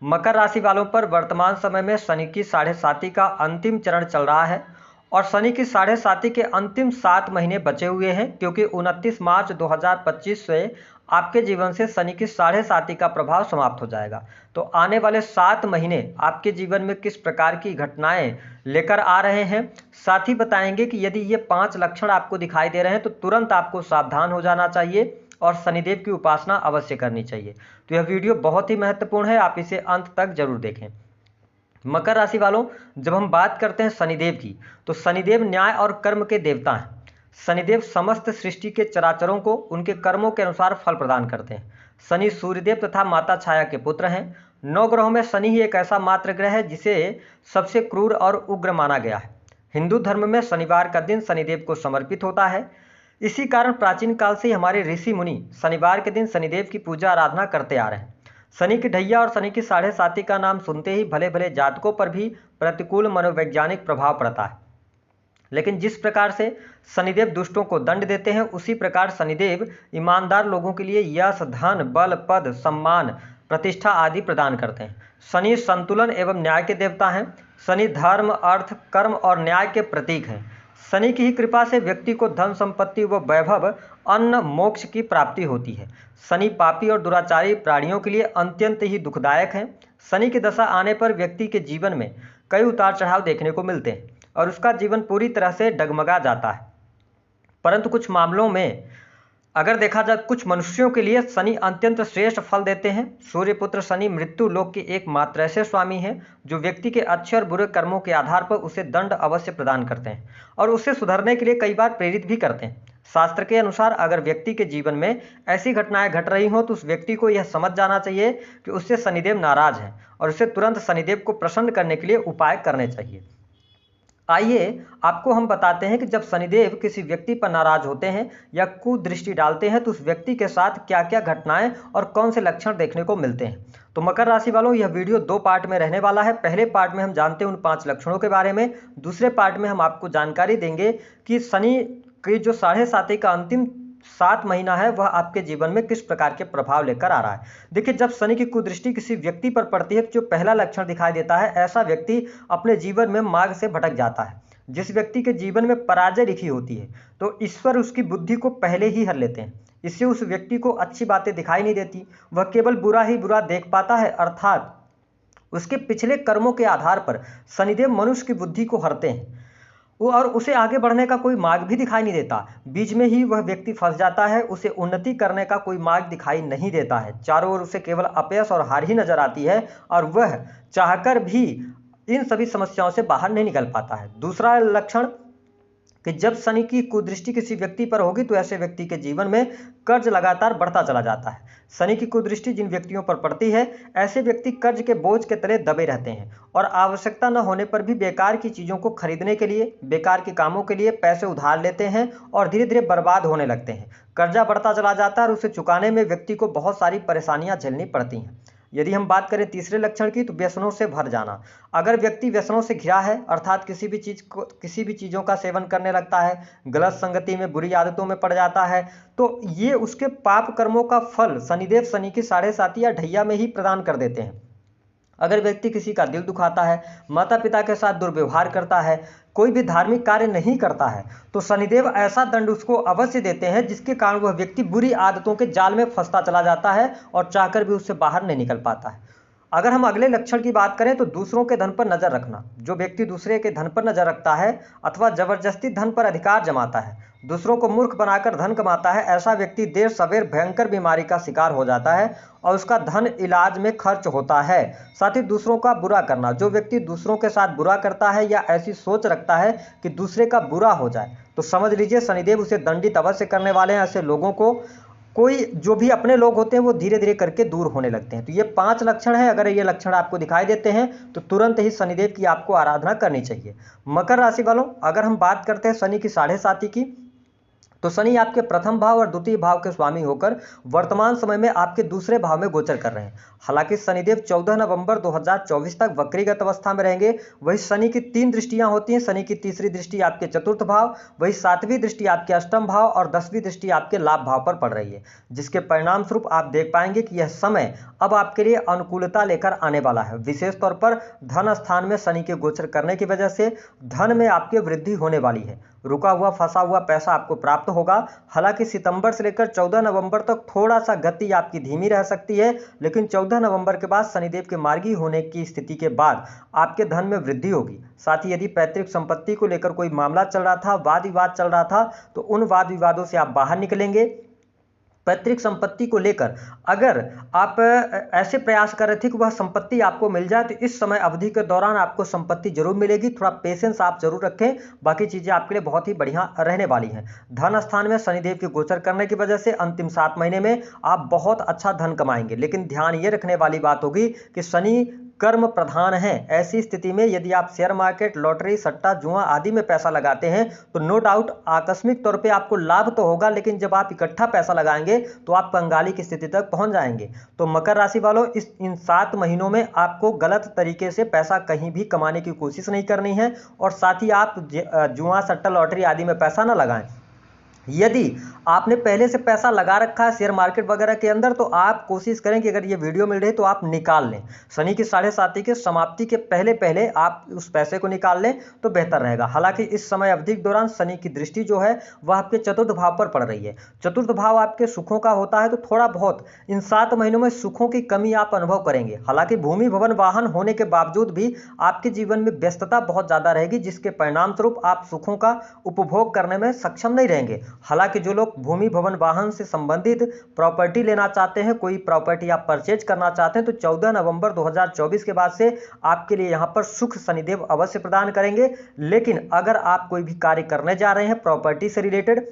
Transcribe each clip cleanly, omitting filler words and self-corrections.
मकर राशि वालों पर वर्तमान समय में शनि की साढ़े साती का अंतिम चरण चल रहा है और शनि की साढ़े साती के अंतिम 7 महीने बचे हुए हैं, क्योंकि 29 मार्च 2025 से आपके जीवन से शनि की साढ़े साती का प्रभाव समाप्त हो जाएगा। तो आने वाले 7 महीने आपके जीवन में किस प्रकार की घटनाएं लेकर आ रहे हैं, साथ ही बताएंगे कि यदि ये 5 लक्षण आपको दिखाई दे रहे हैं तो तुरंत आपको सावधान हो जाना चाहिए और शनिदेव की उपासना अवश्य करनी चाहिए। तो यह वीडियो बहुत ही महत्वपूर्ण है, आप इसे अंत तक जरूर देखें। मकर राशि वालों, जब हम बात करते हैं शनिदेव की, तो शनिदेव न्याय और कर्म के देवता हैं। शनिदेव समस्त सृष्टि के चराचरों को उनके कर्मों के अनुसार फल प्रदान करते हैं। शनि सूर्यदेव तथा माता छाया के पुत्र हैं। 9 ग्रहों में शनि ही एक ऐसा मात्र ग्रह है जिसे सबसे क्रूर और उग्र माना गया है। हिंदू धर्म में शनिवार का दिन शनिदेव को समर्पित होता है। इसी कारण प्राचीन काल से हमारे ऋषि मुनि शनिवार के दिन शनिदेव की पूजा आराधना करते आ रहे हैं। शनि की ढैया और शनि की साढ़े साती का नाम सुनते ही भले भले जातकों पर भी प्रतिकूल मनोवैज्ञानिक प्रभाव पड़ता है, लेकिन जिस प्रकार से शनिदेव दुष्टों को दंड देते हैं, उसी प्रकार शनिदेव ईमानदार लोगों के लिए यश, धन, बल, पद, सम्मान, प्रतिष्ठा आदि प्रदान करते हैं। शनि संतुलन एवं न्याय के देवता हैं। शनि धर्म, अर्थ, कर्म और न्याय के प्रतीक हैं। शनि की ही कृपा से व्यक्ति को धन संपत्ति व वैभव, अन्न, मोक्ष की प्राप्ति होती है। शनि पापी और दुराचारी प्राणियों के लिए अत्यंत ही दुखदायक है। शनि की दशा आने पर व्यक्ति के जीवन में कई उतार चढ़ाव देखने को मिलते हैं और उसका जीवन पूरी तरह से डगमगा जाता है। परंतु कुछ मामलों में अगर देखा जाए, कुछ मनुष्यों के लिए शनि अत्यंत श्रेष्ठ फल देते हैं। सूर्यपुत्र शनि मृत्यु लोक के एकमात्र ऐसे स्वामी हैं जो व्यक्ति के अच्छे और बुरे कर्मों के आधार पर उसे दंड अवश्य प्रदान करते हैं और उसे सुधरने के लिए कई बार प्रेरित भी करते हैं। शास्त्र के अनुसार अगर व्यक्ति के जीवन में ऐसी घटनाएं घट रही हों तो उस व्यक्ति को यह समझ जाना चाहिए कि उससे शनिदेव नाराज हैं और उसे तुरंत शनिदेव को प्रसन्न करने के लिए उपाय करने चाहिए। आइए आपको हम बताते हैं कि जब शनिदेव किसी व्यक्ति पर नाराज होते हैं या कुदृष्टि डालते हैं तो उस व्यक्ति के साथ क्या क्या घटनाएं और कौन से लक्षण देखने को मिलते हैं। तो मकर राशि वालों, यह वीडियो 2 पार्ट में रहने वाला है। पहले पार्ट में हम जानते हैं उन 5 लक्षणों के बारे में। दूसरे पार्ट में हम आपको जानकारी देंगे कि शनि की जो साढ़े साती का अंतिम 7 महीना है वह आपके जीवन में किस प्रकार के प्रभाव लेकर आ रहा है। देखिए, जब शनि की कुदृष्टि किसी व्यक्ति पर पड़ती है तो जो पहला लक्षण दिखाई देता है, ऐसा व्यक्ति अपने जीवन में मार्ग से भटक जाता है। जिस व्यक्ति के जीवन में पराजय लिखी होती है तो ईश्वर उसकी बुद्धि को पहले ही हर लेते हैं। इससे उस व्यक्ति को अच्छी बातें दिखाई नहीं देती, वह केवल बुरा ही बुरा देख पाता है, अर्थात उसके पिछले कर्मों के आधार पर शनिदेव मनुष्य की बुद्धि को हरते हैं और उसे आगे बढ़ने का कोई मार्ग भी दिखाई नहीं देता। बीच में ही वह व्यक्ति फंस जाता है, उसे उन्नति करने का कोई मार्ग दिखाई नहीं देता है। चारों ओर उसे केवल अपयश और हार ही नजर आती है और वह चाहकर भी इन सभी समस्याओं से बाहर नहीं निकल पाता है। दूसरा लक्षण कि जब शनि की कुदृष्टि किसी व्यक्ति पर होगी तो ऐसे व्यक्ति के जीवन में कर्ज लगातार बढ़ता चला जाता है। शनि की कुदृष्टि जिन व्यक्तियों पर पड़ती है, ऐसे व्यक्ति कर्ज के बोझ के तले दबे रहते हैं और आवश्यकता न होने पर भी बेकार की चीज़ों को खरीदने के लिए, बेकार के कामों के लिए पैसे उधार लेते हैं और धीरे धीरे बर्बाद होने लगते हैं। कर्जा बढ़ता चला जाता है और उसे चुकाने में व्यक्ति को बहुत सारी परेशानियां झेलनी पड़ती हैं। यदि हम बात करें तीसरे लक्षण की, तो व्यसनों से भर जाना। अगर व्यक्ति व्यसनों से घिरा है, अर्थात किसी भी चीज़ों का सेवन करने लगता है, गलत संगति में, बुरी आदतों में पड़ जाता है, तो ये उसके पाप कर्मों का फल शनिदेव शनि की साढ़े साती या ढैया में ही प्रदान कर देते हैं। अगर व्यक्ति किसी का दिल दुखाता है, माता पिता के साथ दुर्व्यवहार करता है, कोई भी धार्मिक कार्य नहीं करता है, तो शनिदेव ऐसा दंड उसको अवश्य देते हैं जिसके कारण वह व्यक्ति बुरी आदतों के जाल में फंसता चला जाता है और चाहकर भी उससे बाहर नहीं निकल पाता है। अगर हम अगले लक्षण की बात करें तो दूसरों के धन पर नजर रखना। जो व्यक्ति दूसरे के धन पर नजर रखता है अथवा जबरदस्ती धन पर अधिकार जमाता है, दूसरों को मूर्ख बनाकर धन कमाता है, ऐसा व्यक्ति देर सवेर भयंकर बीमारी का शिकार हो जाता है और उसका धन इलाज में खर्च होता है। साथ ही दूसरों का बुरा करना। जो व्यक्ति दूसरों के साथ बुरा करता है या ऐसी सोच रखता है कि दूसरे का बुरा हो जाए, तो समझ लीजिए शनिदेव उसे दंडित अवश्य करने वाले हैं। ऐसे लोगों को कोई जो भी अपने लोग होते हैं वो धीरे धीरे करके दूर होने लगते हैं। तो ये 5 लक्षण है। अगर ये लक्षण आपको दिखाई देते हैं तो तुरंत ही शनिदेव की आपको आराधना करनी चाहिए। मकर राशि वालों, अगर हम बात करते हैं शनि की साढ़े साती की, तो शनि आपके प्रथम भाव और द्वितीय भाव के स्वामी होकर वर्तमान समय में आपके दूसरे भाव में गोचर कर रहे हैं। हालांकि शनिदेव 14 नवंबर 2024 तक वक्रीगत अवस्था में रहेंगे। वही शनि की 3 दृष्टियां होती हैं। शनि की तीसरी दृष्टि आपके चतुर्थ भाव, वही 7वीं दृष्टि आपके अष्टम भाव और 10वीं दृष्टि आपके लाभ भाव पर पड़ रही है, जिसके परिणाम स्वरूप आप देख पाएंगे कि यह समय अब आपके लिए अनुकूलता लेकर आने वाला है। विशेष तौर पर धन स्थान में शनि के गोचर करने की वजह से धन में आपकी वृद्धि होने वाली है। रुका हुआ फंसा हुआ पैसा आपको प्राप्त होगा। हालांकि सितंबर से लेकर 14 नवंबर तक थोड़ा सा गति आपकी धीमी रह सकती है, लेकिन 14 नवंबर के बाद शनिदेव के मार्गी होने की स्थिति के बाद आपके धन में वृद्धि होगी। साथ ही यदि पैतृक संपत्ति को लेकर कोई मामला चल रहा था, वाद विवाद चल रहा था, तो उन वाद विवादों से आप बाहर निकलेंगे। पैतृक संपत्ति को लेकर अगर आप ऐसे प्रयास कर रहे थे कि वह संपत्ति आपको मिल जाए, तो इस समय अवधि के दौरान आपको संपत्ति जरूर मिलेगी। थोड़ा पेशेंस आप जरूर रखें, बाकी चीजें आपके लिए बहुत ही बढ़िया रहने वाली हैं। धन स्थान में शनिदेव के गोचर करने की वजह से अंतिम 7 महीने में आप बहुत अच्छा धन कमाएंगे। लेकिन ध्यान ये रखने वाली बात होगी कि शनि कर्म प्रधान है। ऐसी स्थिति में यदि आप शेयर मार्केट, लॉटरी, सट्टा, जुआ आदि में पैसा लगाते हैं तो नो डाउट आकस्मिक तौर पे आपको लाभ तो होगा, लेकिन जब आप इकट्ठा पैसा लगाएंगे तो आप कंगाली की स्थिति तक पहुंच जाएंगे। तो मकर राशि वालों, इन 7 महीनों में आपको गलत तरीके से पैसा कहीं भी कमाने की कोशिश नहीं करनी है, और साथ ही आप जुआ, सट्टा, लॉटरी आदि में पैसा न लगाएं। यदि आपने पहले से पैसा लगा रखा है शेयर मार्केट वगैरह के अंदर, तो आप कोशिश करें कि अगर ये वीडियो मिल रही है तो आप निकाल लें। शनि की 7.5 के समाप्ति के पहले पहले आप उस पैसे को निकाल लें तो बेहतर रहेगा। हालांकि इस समय अवधि के दौरान शनि की दृष्टि जो है वह आपके चतुर्थ भाव पर पड़ रही है। चतुर्थ भाव आपके सुखों का होता है, तो थोड़ा बहुत इन 7 महीनों में सुखों की कमी आप अनुभव करेंगे। हालांकि भूमि, भवन, वाहन होने के बावजूद भी आपके जीवन में व्यस्तता बहुत ज्यादा रहेगी, जिसके परिणाम स्वरूप आप सुखों का उपभोग करने में सक्षम नहीं रहेंगे। हालांकि जो लोग भूमि, भवन, वाहन से संबंधित प्रॉपर्टी लेना चाहते हैं, कोई प्रॉपर्टी आप परचेज करना चाहते हैं, तो 14 नवंबर 2024 के बाद से आपके लिए यहां पर सुख शनिदेव अवश्य प्रदान करेंगे। लेकिन अगर आप कोई भी कार्य करने जा रहे हैं प्रॉपर्टी से रिलेटेड,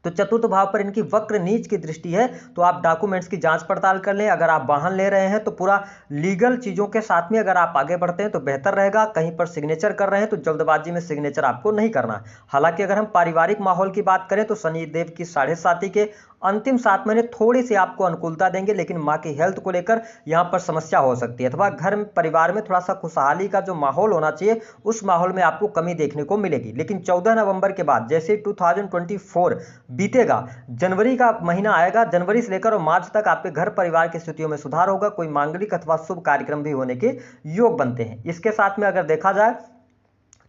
तो चतुर्थ भाव पर इनकी वक्र नीच की दृष्टि है, तो आप डॉक्यूमेंट्स की जांच पड़ताल कर लें। अगर आप वाहन ले रहे हैं तो पूरा लीगल चीज़ों के साथ में अगर आप आगे बढ़ते हैं तो बेहतर रहेगा। कहीं पर सिग्नेचर कर रहे हैं तो जल्दबाजी में सिग्नेचर आपको नहीं करना। हालांकि अगर हम पारिवारिक माहौल की बात करें तो शनिदेव की 7.5 के अंतिम 7 महीने थोड़ी सी आपको अनुकूलता देंगे, लेकिन माँ की हेल्थ को लेकर यहाँ पर समस्या हो सकती है, अथवा घर में परिवार में थोड़ा सा खुशहाली का जो माहौल होना चाहिए उस माहौल में आपको कमी देखने को मिलेगी। लेकिन 14 नवंबर के बाद जैसे 2024 बीतेगा, जनवरी का महीना आएगा, जनवरी से लेकर और मार्च तक आपके घर परिवार की स्थितियों में सुधार होगा। कोई मांगलिक अथवा शुभ कार्यक्रम भी होने के योग बनते हैं। इसके साथ में अगर देखा जाए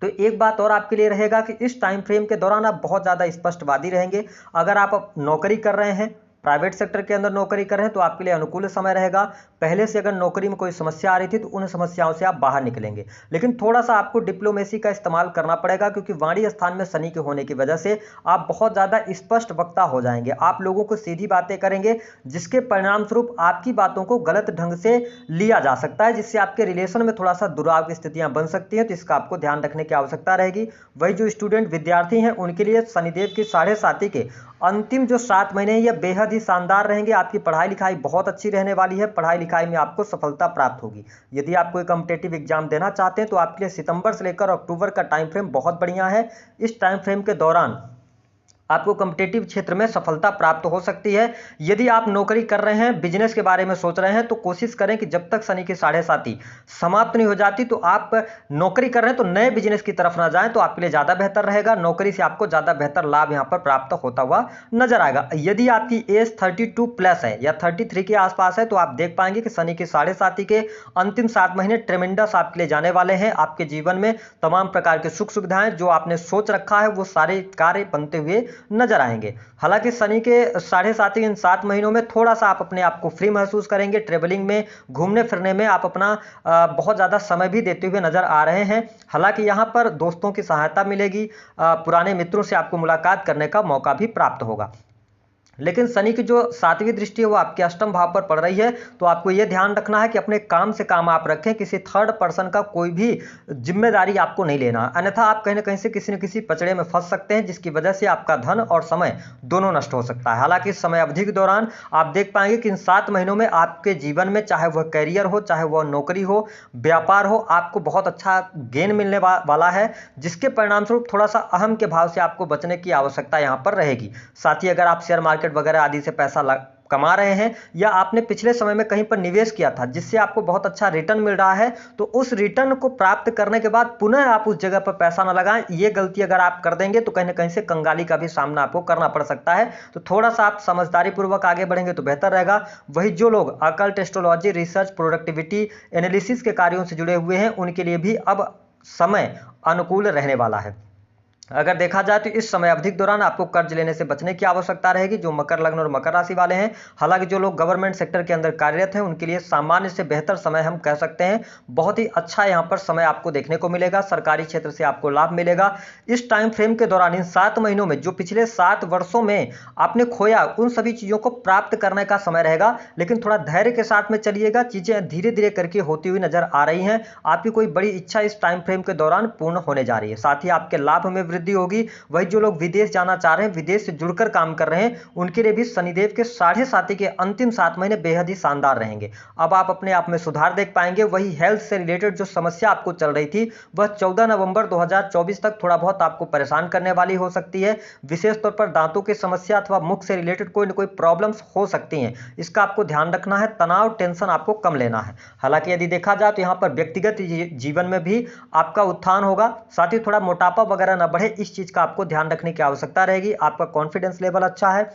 तो एक बात और आपके लिए रहेगा कि इस टाइम फ्रेम के दौरान आप बहुत ज़्यादा स्पष्टवादी रहेंगे। अगर आप नौकरी कर रहे हैं, प्राइवेट सेक्टर के अंदर नौकरी कर रहे हैं, तो आपके लिए अनुकूल समय रहेगा। पहले से अगर नौकरी में कोई समस्या आ रही थी तो उन समस्याओं से आप बाहर निकलेंगे। लेकिन थोड़ा सा आपको डिप्लोमेसी का इस्तेमाल करना पड़ेगा, क्योंकि वाणी स्थान में शनि के होने की वजह से आप बहुत ज़्यादा स्पष्ट वक्ता हो जाएंगे। आप लोगों को सीधी बातें करेंगे, जिसके परिणाम स्वरूप आपकी बातों को गलत ढंग से लिया जा सकता है, जिससे आपके रिलेशन में थोड़ा सा दुराव की स्थितियां बन सकती हैं। तो इसका आपको ध्यान रखने की आवश्यकता रहेगी। वही जो स्टूडेंट विद्यार्थी हैं उनके लिए शनिदेव की 7.5 के अंतिम जो 7 महीने ये बेहद ही शानदार रहेंगे। आपकी पढ़ाई लिखाई बहुत अच्छी रहने वाली है। पढ़ाई लिखाई में आपको सफलता प्राप्त होगी। यदि आप कोई कॉम्पिटिटिव एग्जाम देना चाहते हैं तो आपके लिए सितंबर से लेकर अक्टूबर का टाइम फ्रेम बहुत बढ़िया है। इस टाइम फ्रेम के दौरान आपको कॉम्पिटिटिव क्षेत्र में सफलता प्राप्त हो सकती है। यदि आप नौकरी कर रहे हैं, बिजनेस के बारे में सोच रहे हैं, तो कोशिश करें कि जब तक शनि की 7.5 समाप्त नहीं हो जाती तो आप नौकरी कर रहे हैं तो नए बिजनेस की तरफ ना जाएं, तो आपके लिए ज़्यादा बेहतर रहेगा। नौकरी से आपको ज़्यादा बेहतर लाभ यहाँ पर प्राप्त होता हुआ नजर आएगा। यदि आपकी एज 32 प्लस है या 33 के आसपास है, तो आप देख पाएंगे कि शनि की 7.5 के अंतिम 7 महीने ट्रेमेंडस आपके लिए जाने वाले हैं। आपके जीवन में तमाम प्रकार की सुख सुविधाएं जो आपने सोच रखा है वो सारे कार्य बनते हुए नजर आएंगे। हालांकि शनि के 7.5 इन 7 महीनों में थोड़ा सा आप अपने आप को फ्री महसूस करेंगे। ट्रेवलिंग में, घूमने फिरने में आप अपना बहुत ज़्यादा समय भी देते हुए नजर आ रहे हैं। हालांकि यहाँ पर दोस्तों की सहायता मिलेगी, पुराने मित्रों से आपको मुलाकात करने का मौका भी प्राप्त होगा। लेकिन शनि की जो सातवीं दृष्टि है वो आपके अष्टम भाव पर पड़ रही है, तो आपको ये ध्यान रखना है कि अपने काम से काम आप रखें, किसी थर्ड पर्सन का कोई भी जिम्मेदारी आपको नहीं लेना, अन्यथा आप कहीं ना कहीं से किसी न किसी पचड़े में फंस सकते हैं, जिसकी वजह से आपका धन और समय दोनों नष्ट हो सकता है। हालांकि इस समय अवधि के दौरान आप देख पाएंगे कि इन 7 महीनों में आपके जीवन में, चाहे वह करियर हो, चाहे वह नौकरी हो, व्यापार हो, आपको बहुत अच्छा गेन मिलने वाला है, जिसके परिणामस्वरूप थोड़ा सा अहम के भाव से आपको बचने की आवश्यकता यहां पर रहेगी। साथ ही अगर आप शेयर मार्केट वगैरह आदि से पैसा कमा रहे हैं, या आपने पिछले समय में कहीं पर निवेश किया था जिससे आपको बहुत अच्छा रिटर्न मिल रहा है, तो उस रिटर्न को प्राप्त करने के बाद पुनः आप उस जगह पर पैसा ना लगाएं। ये गलती अगर आप कर देंगे तो कहीं ना कहीं से कंगाली का भी सामना आपको करना पड़ सकता है। तो थोड़ा सा आप समझदारी पूर्वक आगे बढ़ेंगे तो बेहतर रहेगा। वही जो लोग occult, astrology, research, productivity analysis के कार्यों से जुड़े हुए हैं, उनके लिए भी अब समय अनुकूल रहने वाला है। अगर देखा जाए तो इस समय अवधि के दौरान आपको कर्ज लेने से बचने की आवश्यकता रहेगी, जो मकर लग्न और मकर राशि वाले हैं। हालांकि जो लोग गवर्नमेंट सेक्टर के अंदर कार्यरत हैं, उनके लिए सामान्य से बेहतर समय हम कह सकते हैं। बहुत ही अच्छा यहां पर समय आपको देखने को मिलेगा, सरकारी क्षेत्र से आपको लाभ मिलेगा। इस टाइम फ्रेम के दौरान, इन 7 महीनों में, जो पिछले 7 वर्षों में आपने खोया, उन सभी चीजों को प्राप्त करने का समय रहेगा। लेकिन थोड़ा धैर्य के साथ में चलिएगा, चीजें धीरे धीरे करके होती हुई नजर आ रही हैं। आपकी कोई बड़ी इच्छा इस टाइम फ्रेम के दौरान पूर्ण होने जा रही है। साथ ही आपके लाभ में वृद्धि होगी। वही जो लोग विदेश जाना चाह रहे हैं, विदेश से जुड़कर काम कर रहे हैं, उनके लिए भी शनिदेव के साढ़े साथी के अंतिम 7 महीने बेहद ही शानदार रहेंगे। अब आप अपने आप में सुधार देख पाएंगे। वही हेल्थ से रिलेटेड जो समस्या आपको चल रही थी, वह 14 नवंबर 2024 तक थोड़ा बहुत आपको परेशान करने वाली हो सकती है। विशेष तौर पर दांतों की समस्या अथवा मुख से रिलेटेड कोई ना कोई प्रॉब्लम्स हो सकती हैं, इसका आपको ध्यान रखना है। तनाव, टेंशन आपको कम लेना है। हालांकि यदि देखा जाए तो यहाँ पर व्यक्तिगत जीवन में भी आपका उत्थान होगा। साथ ही थोड़ा मोटापा वगैरह न बढ़े, इस चीज का आपको ध्यान रखने की आवश्यकता रहेगी। आपका कॉन्फिडेंस लेवल अच्छा है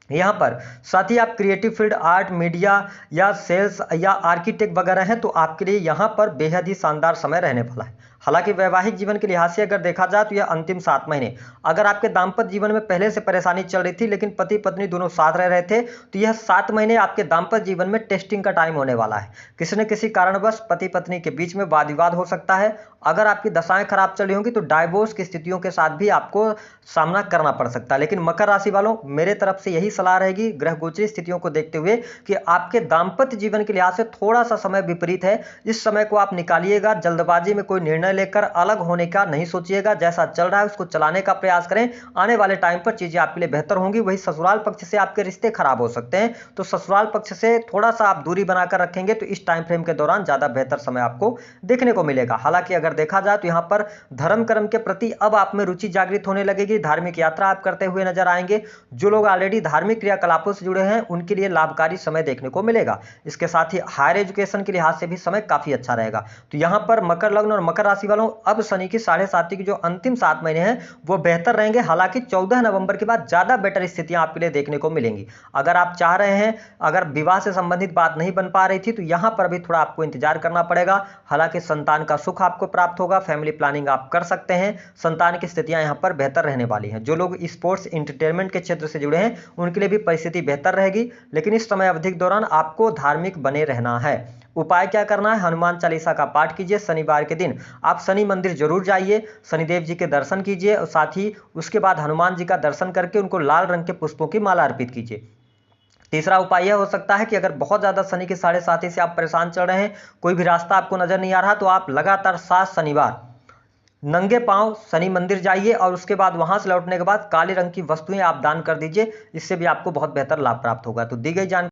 यहाँ पर। साथ ही आप क्रिएटिव फील्ड, आर्ट, मीडिया या सेल्स या आर्किटेक्ट वगैरह हैं, तो आपके लिए यहाँ पर बेहद ही शानदार समय रहने वाला है। हालांकि वैवाहिक जीवन के लिहाज से अगर देखा जाए तो यह अंतिम 7 महीने, अगर आपके दाम्पत्य जीवन में पहले से परेशानी चल रही थी लेकिन पति पत्नी दोनों साथ रह रहे थे, तो यह 7 महीने आपके दाम्पत्य जीवन में टेस्टिंग का टाइम होने वाला है। किसी न किसी कारणवश पति पत्नी के बीच में वाद विवाद हो सकता है। अगर आपकी दशाएं खराब चल रही होंगी तो डाइवोर्स की स्थितियों के साथ भी आपको सामना करना पड़ सकता है। लेकिन मकर राशि वालों, मेरे तरफ से यही सलाह रहेगी ग्रह गोचरी स्थितियों को देखते हुए कि आपके दाम्पत्य जीवन के लिहाज से थोड़ा सा समय विपरीत है। इस समय को आप निकालिएगा। जल्दबाजी में कोई निर्णय लेकर अलग होने का नहीं सोचिएगा। जैसा चल रहा है उसको चलाने का प्रयास करें। आने वाले टाइम पर चीजें आपके लिए बेहतर होंगी। वही ससुराल पक्ष से आपके रिश्ते खराब हो सकते हैं, तो ससुराल पक्ष से थोड़ा सा आप दूरी बनाकर रखेंगे तो इस टाइम फ्रेम के दौरान ज्यादा बेहतर समय आपको देखने को मिलेगा। हालांकि अगर देखा जाए तो यहाँ पर धर्म कर्म के प्रति अब आप में रुचि जागृत होने लगेगी। धार्मिक यात्रा आप करते हुए नजर आएंगे। जो लोग ऑलरेडी धार्मिक क्रियाकलापों से जुड़े हैं, उनके लिए लाभकारी समय देखने को मिलेगा। इसके साथ ही हायर एजुकेशन के लिहाज से भी समय काफी अच्छा रहेगा। तो यहाँ पर मकर लग्न और मकर राशि वालों, अब शनि की साढ़े साती की जो अंतिम 7 महीने हैं वो बेहतर रहेंगे। हालांकि 14 नवंबर के बाद ज्यादा बेटर स्थितियां आपके लिए देखने को मिलेंगी। अगर आप चाह रहे हैं, अगर विवाह से संबंधित बात नहीं बन पा रही थी, तो यहां पर भी थोड़ा आपको इंतजार करना पड़ेगा। हालांकि संतान का सुख आपको प्राप्त होगा। फैमिली प्लानिंग आप कर सकते हैं। संतान की स्थितियां यहां पर बेहतर रहने वाली हैं। जो लोग स्पोर्ट्स, एंटरटेनमेंट के क्षेत्र से जुड़े हैं, उनके लिए भी परिस्थिति बेहतर रहेगी। लेकिन इस समय अवधि के दौरान आपको धार्मिक बने रहना है। उपाय क्या करना है? हनुमान चालीसा का पाठ कीजिए। शनिवार के दिन आप शनि मंदिर जरूर जाइए, शनिदेव जी के दर्शन कीजिए और साथ ही उसके बाद हनुमान जी का दर्शन करके उनको लाल रंग के पुष्पों की माला अर्पित कीजिए। तीसरा उपाय यह हो सकता है कि अगर बहुत ज्यादा शनि के साढ़े साथी से आप परेशान चल रहे हैं, कोई भी रास्ता आपको नजर नहीं आ रहा, तो आप लगातार 7 शनिवार नंगे पांव शनि मंदिर जाइए और उसके बाद वहां से लौटने के बाद काले रंग की वस्तुएं आप दान कर दीजिए। इससे भी आपको बहुत बेहतर लाभ प्राप्त होगा। तो दी गई जानकारी